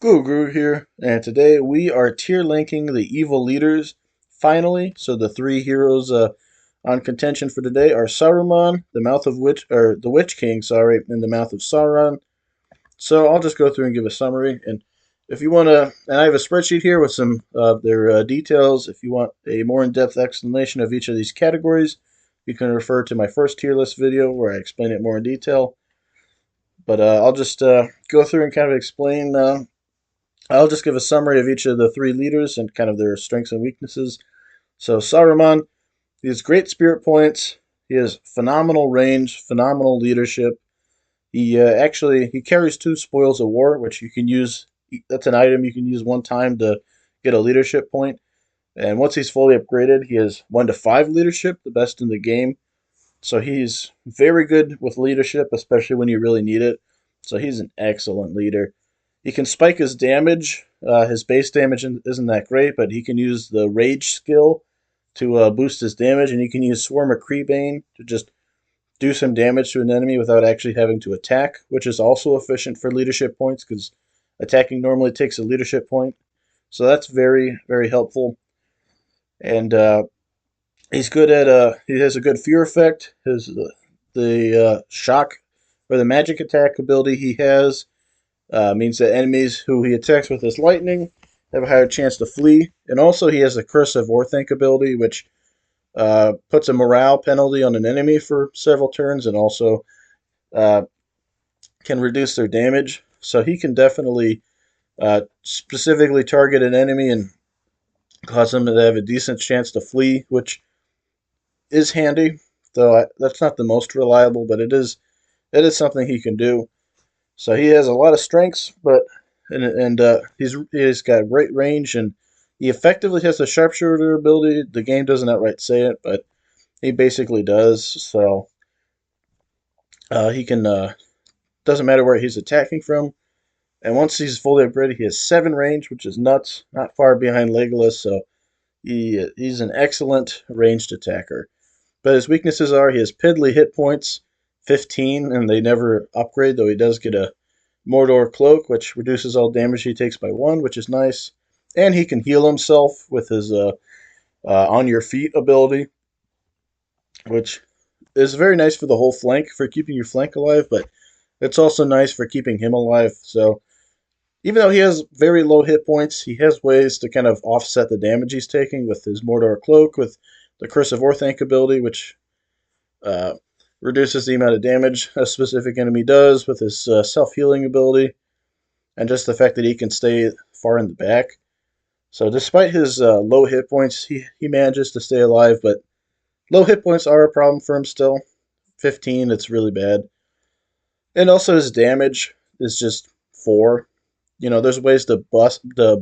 Guru here, and today we are tier linking the evil leaders finally. So the three heroes on contention for today are Saruman, the Mouth of Witch, or the Witch King, sorry, and the Mouth of Sauron. So I'll just go through and give a summary. And if you want to, and I have a spreadsheet here with some of their details. If you want a more in-depth explanation of each of these categories, you can refer to my first tier list video where I explain it more in detail. But I'll just go through and kind of explain. I'll just give a summary of each of the three leaders and kind of their strengths and weaknesses. So Saruman, he has great spirit points. He has phenomenal range, phenomenal leadership. He carries two spoils of war, which you can use. That's an item you can use one time to get a leadership point. And once he's fully upgraded, he has 1 to 5 leadership, the best in the game. So he's very good with leadership, especially when you really need it. So he's an excellent leader. He can spike his damage. His base damage isn't that great, but he can use the Rage skill to boost his damage, and he can use Swarm of Creebane to just do some damage to an enemy without actually having to attack, which is also efficient for leadership points because attacking normally takes a leadership point. So that's very, very helpful. And he's good at he has a good fear effect. The shock or the magic attack ability he has means that enemies who he attacks with his lightning have a higher chance to flee. And also, he has a Curse of Orthanc ability, which puts a morale penalty on an enemy for several turns and also uh, can reduce their damage. So he can definitely specifically target an enemy and cause them to have a decent chance to flee, which is handy. Though that's not the most reliable, but it is something he can do. So he has a lot of strengths, but he's got great range, and he effectively has the sharpshooter ability. The game doesn't outright say it, but he basically does. So he can doesn't matter where he's attacking from. And once he's fully upgraded, he has 7 range, which is nuts, not far behind Legolas. So he's an excellent ranged attacker. But his weaknesses are he has piddly hit points, 15, and they never upgrade, though he does get a Mordor Cloak, which reduces all damage he takes by 1, which is nice. And he can heal himself with his On Your Feet ability, which is very nice for the whole flank, for keeping your flank alive, but it's also nice for keeping him alive. So even though he has very low hit points, he has ways to kind of offset the damage he's taking with his Mordor Cloak, with the Curse of Orthanc ability, which uh, reduces the amount of damage a specific enemy does, with his self-healing ability, and just the fact that he can stay far in the back. So despite his low hit points, he manages to stay alive, but low hit points are a problem for him still. 15, it's really bad. And also his damage is just 4. There's ways to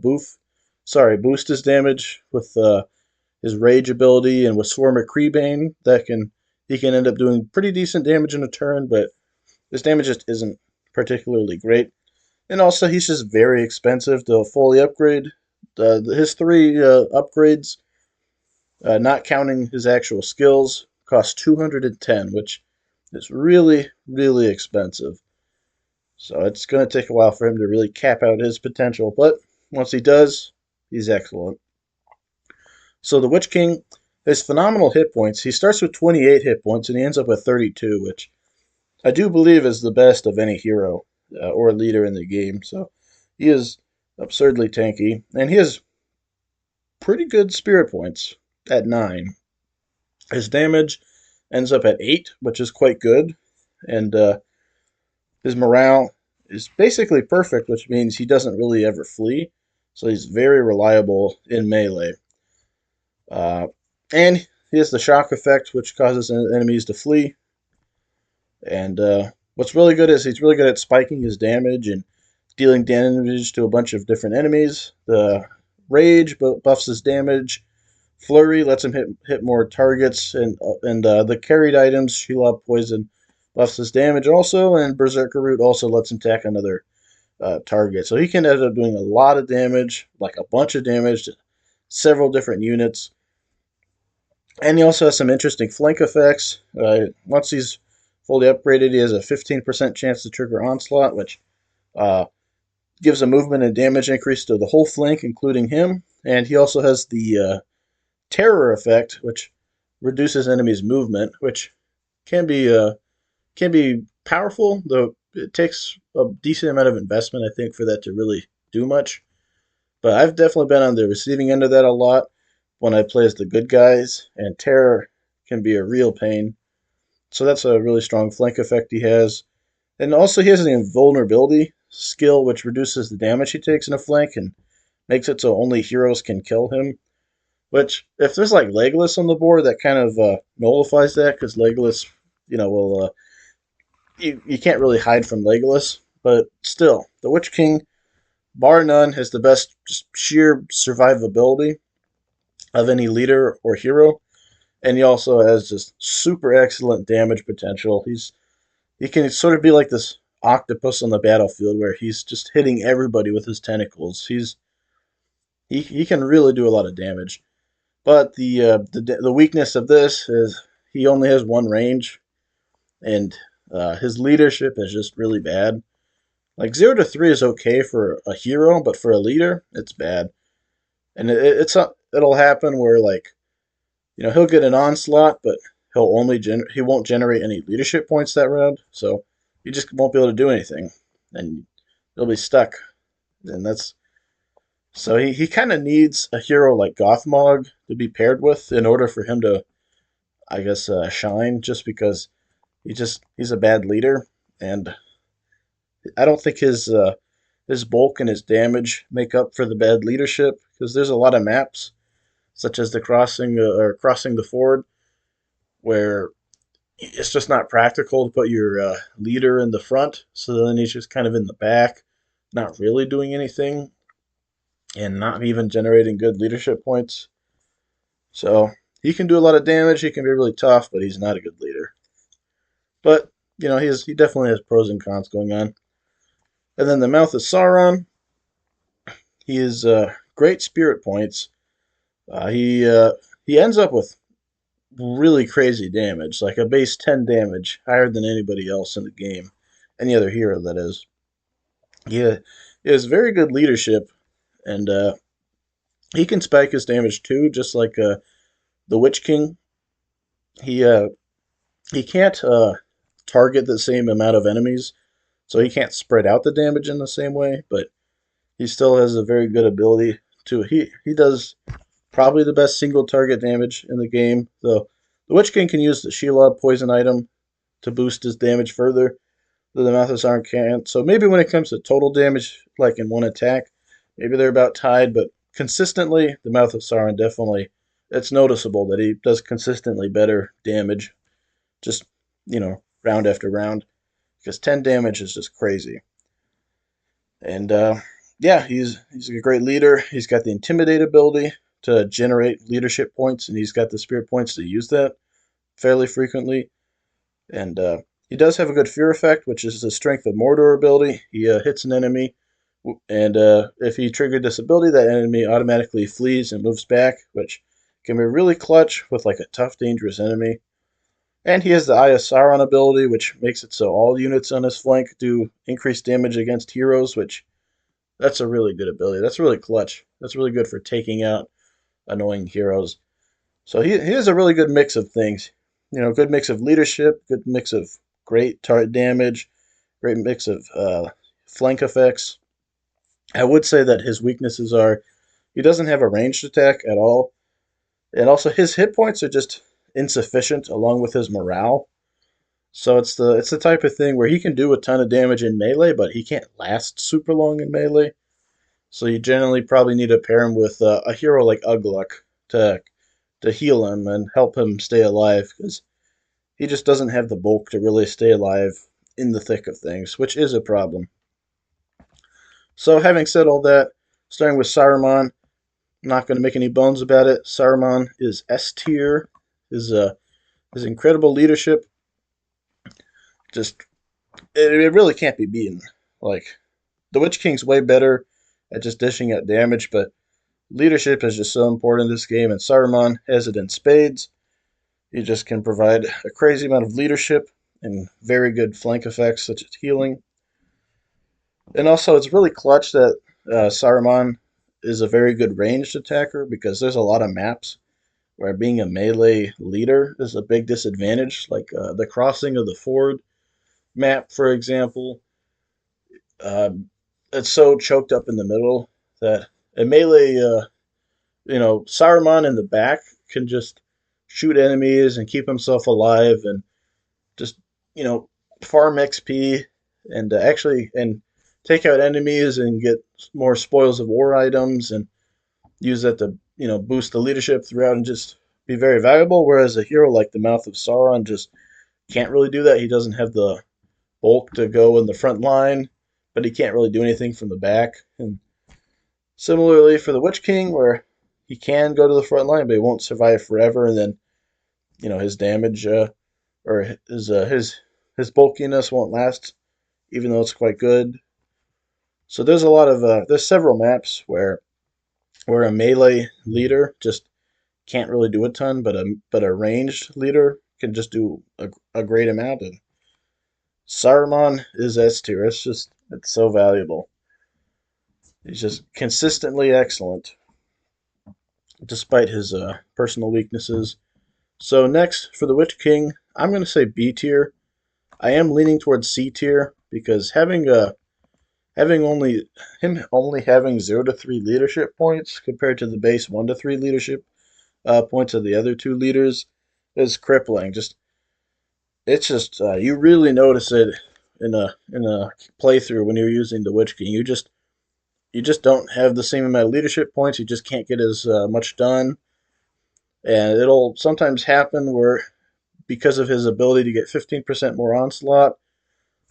boost his damage with his rage ability and with Swarm of Creebane he can end up doing pretty decent damage in a turn, but his damage just isn't particularly great. And also, he's just very expensive to fully upgrade. His 3 upgrades, not counting his actual skills, cost 210, which is really, really expensive. So it's going to take a while for him to really cap out his potential, but once he does, he's excellent. So the Witch King has phenomenal hit points. He starts with 28 hit points and he ends up with 32, which I do believe is the best of any hero or leader in the game. So he is absurdly tanky, and he has pretty good spirit points at 9. His damage ends up at 8, which is quite good, and his morale is basically perfect, which means he doesn't really ever flee. So he's very reliable in melee. And he has the shock effect, which causes enemies to flee. And what's really good is he's really good at spiking his damage and dealing damage to a bunch of different enemies. The Rage buffs his damage. Flurry lets him hit more targets, and the carried items, Shelob Poison, buffs his damage also, and Berserker Root also lets him attack another target. So he can end up doing a lot of damage, like a bunch of damage to several different units. And he also has some interesting flank effects. Once he's fully upgraded, he has a 15% chance to trigger Onslaught, which uh, gives a movement and damage increase to the whole flank, including him. And he also has the terror effect, which reduces enemies' movement, which can be powerful, though it takes a decent amount of investment, I think, for that to really do much. But I've definitely been on the receiving end of that a lot when I play as the good guys, and terror can be a real pain. So that's a really strong flank effect he has. And also, he has an invulnerability skill, which reduces the damage he takes in a flank and makes it so only heroes can kill him. Which, if there's like Legolas on the board, that kind of nullifies that because Legolas, will you can't really hide from Legolas. But still, the Witch King, bar none, has the best just sheer survivability of any leader or hero, and he also has just super excellent damage potential. He can sort of be like this octopus on the battlefield where he's just hitting everybody with his tentacles. He can really do a lot of damage. But the weakness of this is he only has one range, and his leadership is just really bad. Like 0 to 3 is okay for a hero, but for a leader, it's bad. And it'll happen where like he'll get an onslaught, but he won't generate any leadership points that round, so he just won't be able to do anything, and he'll be stuck. And that's so he kind of needs a hero like Gothmog to be paired with in order for him to, I guess, shine. Just because he's a bad leader, and I don't think his bulk and his damage make up for the bad leadership because there's a lot of maps such as the crossing the ford where it's just not practical to put your leader in the front, so then he's just kind of in the back, not really doing anything, and not even generating good leadership points. So he can do a lot of damage. He can be really tough, but he's not a good leader. But he definitely has pros and cons going on. And then the Mouth of Sauron. He is great spirit points. He ends up with really crazy damage, like a base 10 damage, higher than anybody else in the game. Any other hero, that is. He has very good leadership, and he can spike his damage too, just like the Witch King. He uh, he can't target the same amount of enemies, so he can't spread out the damage in the same way, but he still has a very good ability to. He does probably the best single target damage in the game, though the Witch King can use the Shelob poison item to boost his damage further, though the Mouth of Sauron can't. So maybe when it comes to total damage, like in one attack, maybe they're about tied, but consistently, the Mouth of Sauron definitely, it's noticeable that he does consistently better damage, just, round after round, because 10 damage is just crazy. And yeah, he's a great leader. He's got the Intimidate ability to generate leadership points, and he's got the Spirit points to use that fairly frequently. And he does have a good fear effect, which is the Strength of Mordor ability. He hits an enemy, and if he triggered this ability, that enemy automatically flees and moves back, which can be really clutch with like a tough, dangerous enemy. And he has the Eye of Sauron ability, which makes it so all units on his flank do increased damage against heroes, which that's a really good ability. That's really clutch. That's really good for taking out annoying heroes. So he has a really good mix of things. Good mix of leadership, good mix of great target damage, great mix of flank effects. I would say that his weaknesses are he doesn't have a ranged attack at all, and also his hit points are just insufficient along with his morale. So it's the type of thing where he can do a ton of damage in melee, but he can't last super long in melee. So you generally probably need to pair him with a hero like Ugluk to heal him and help him stay alive because he just doesn't have the bulk to really stay alive in the thick of things, which is a problem. So having said all that, starting with Saruman, I'm not going to make any bones about it. Saruman is S tier. His incredible leadership just it really can't be beaten. Like the Witch King's way better at just dishing out damage, but leadership is just so important in this game, and Saruman has it in spades. He just can provide a crazy amount of leadership and very good flank effects such as healing. And also, it's really clutch that Saruman is a very good ranged attacker because there's a lot of maps where being a melee leader is a big disadvantage, like the crossing of the ford map, for example. Um, it's so choked up in the middle that a melee, Saruman in the back can just shoot enemies and keep himself alive and just, you know, farm XP and actually and take out enemies and get more spoils of war items and use that to, boost the leadership throughout and just be very valuable. Whereas a hero like the Mouth of Sauron just can't really do that. He doesn't have the bulk to go in the front line, but he can't really do anything from the back. And similarly for the Witch King, where he can go to the front line, but he won't survive forever, and then his damage or his bulkiness won't last, even though it's quite good. So there's a lot of there's several maps where a melee leader just can't really do a ton, but a ranged leader can just do a great amount. And Saruman is S tier. It's so valuable. He's just consistently excellent, despite his personal weaknesses. So next for the Witch King, I'm going to say B tier. I am leaning towards C tier because having only having 0 to 3 leadership points compared to the base 1 to 3 leadership points of the other two leaders is crippling. It's just you really notice it in a playthrough when you're using the Witch King. You just don't have the same amount of leadership points. You just can't get as much done, and it'll sometimes happen where because of his ability to get 15% more onslaught,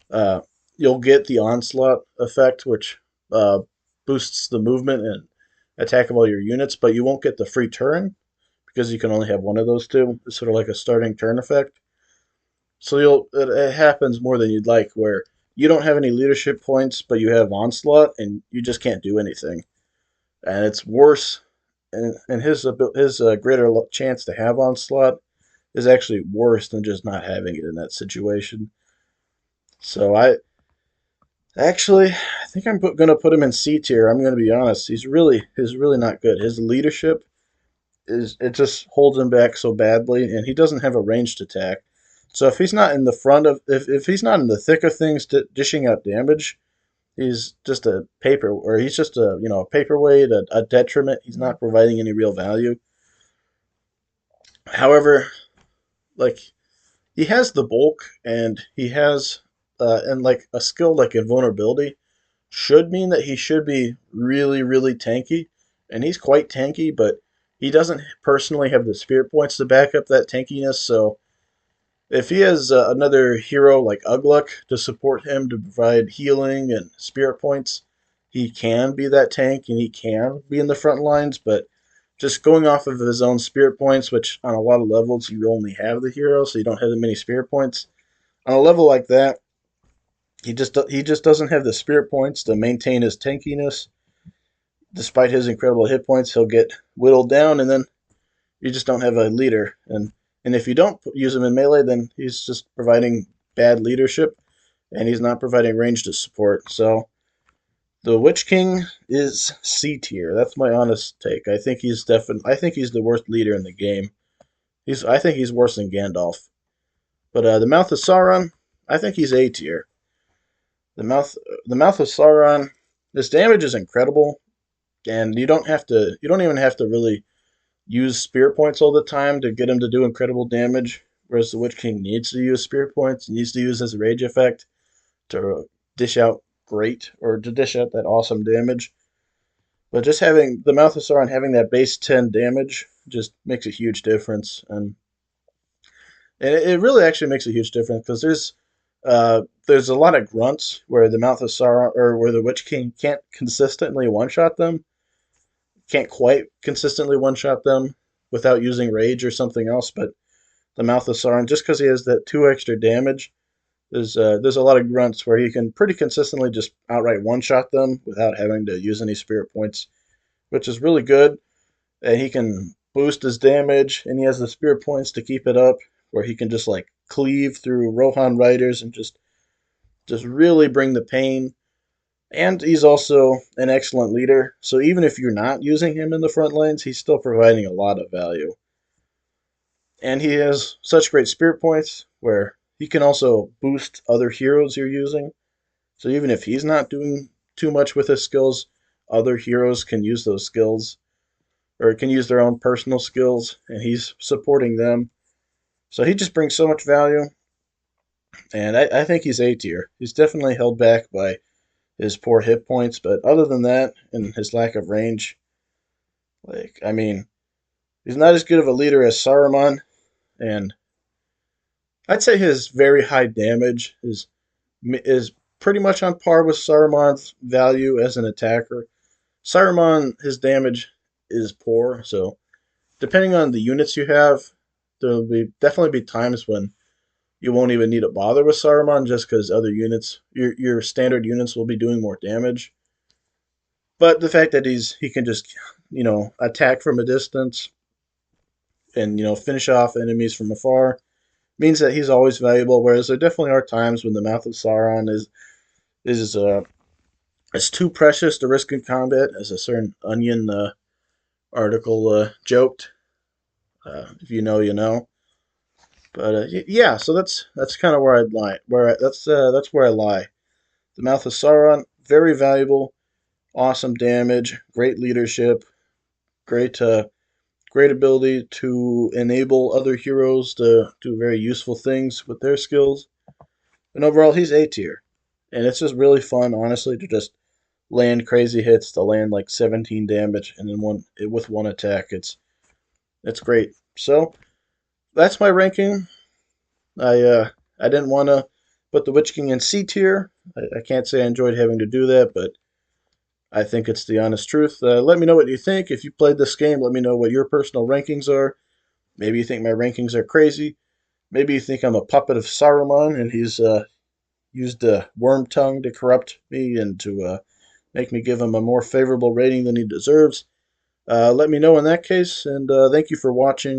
uh, you'll get the onslaught effect, which uh, boosts the movement and attack of all your units, but you won't get the free turn because you can only have one of those two. It's sort of like a starting turn effect. So it happens more than you'd like, where you don't have any leadership points, but you have onslaught, and you just can't do anything. And it's worse. And his greater chance to have onslaught is actually worse than just not having it in that situation. So I think I'm going to put him in C tier. I'm going to be honest. He's really not good. His leadership it just holds him back so badly, and he doesn't have a ranged attack. So if he's not in the front of if he's not in the thick of things dishing out damage, he's just a paper or he's just a paperweight, a detriment. He's not providing any real value. However, like he has the bulk and he has and like a skill like invulnerability should mean that he should be really, really tanky. And he's quite tanky, but he doesn't personally have the spirit points to back up that tankiness. So if he has another hero like Ugluk to support him to provide healing and spirit points, he can be that tank and he can be in the front lines. But just going off of his own spirit points, which on a lot of levels you only have the hero, so you don't have that many spirit points. On a level like that, he just doesn't have the spirit points to maintain his tankiness. Despite his incredible hit points, he'll get whittled down, and then you just don't have a leader. And if you don't use him in melee, then he's just providing bad leadership, and he's not providing range to support. So the Witch King is C tier. That's my honest take. I think he's the worst leader in the game. I think he's worse than Gandalf. But the Mouth of Sauron, I think he's A tier. The mouth the Mouth of Sauron, this damage is incredible, and you don't even have to really use spirit points all the time to get him to do incredible damage. Whereas the Witch King needs to use spirit points, needs to use his rage effect to dish out to dish out that awesome damage. But just having the Mouth of Sauron having that base 10 damage just makes a huge difference, and it really actually makes a huge difference because there's a lot of grunts where the Mouth of Sauron or where the Witch King can't consistently one shot them, can't quite consistently one shot them without using rage or something else. But the Mouth of Sauron, just because he has that 2 extra damage, there's a lot of grunts where he can pretty consistently just outright one shot them without having to use any spirit points, which is really good. And he can boost his damage, and he has the spirit points to keep it up, where he can just like cleave through Rohan riders and just really bring the pain. And he's also an excellent leader, so even if you're not using him in the front lines, he's still providing a lot of value. And he has such great spirit points where he can also boost other heroes you're using. So even if he's not doing too much with his skills, other heroes can use those skills or can use their own personal skills, and he's supporting them. So he just brings so much value, and I think he's A tier. He's definitely held back by his poor hit points, but other than that, and his lack of range, like I mean, he's not as good of a leader as Saruman, and I'd say his very high damage is pretty much on par with Saruman's value as an attacker. Saruman, his damage is poor, so depending on the units you have, there'll be definitely be times when you won't even need to bother with Saruman just because other units, your standard units, will be doing more damage. But the fact that he can just attack from a distance and finish off enemies from afar means that he's always valuable. Whereas there definitely are times when the Mouth of Sauron is too precious to risk in combat, as a certain Onion article joked. If you know, you know. But yeah, so that's kind of where I'd lie. That's where I lie. The Mouth of Sauron, very valuable, awesome damage, great leadership, great great ability to enable other heroes to do very useful things with their skills. And overall, he's A tier. And it's just really fun, honestly, to just land crazy hits, to land like 17 damage and then with one attack. It's great. So that's my ranking. I didn't want to put the Witch King in C tier. I can't say I enjoyed having to do that, but I think it's the honest truth. Let me know what you think. If you played this game, let me know what your personal rankings are. Maybe you think my rankings are crazy. Maybe you think I'm a puppet of Saruman and he's used a worm tongue to corrupt me and to make me give him a more favorable rating than he deserves. Let me know in that case, and thank you for watching.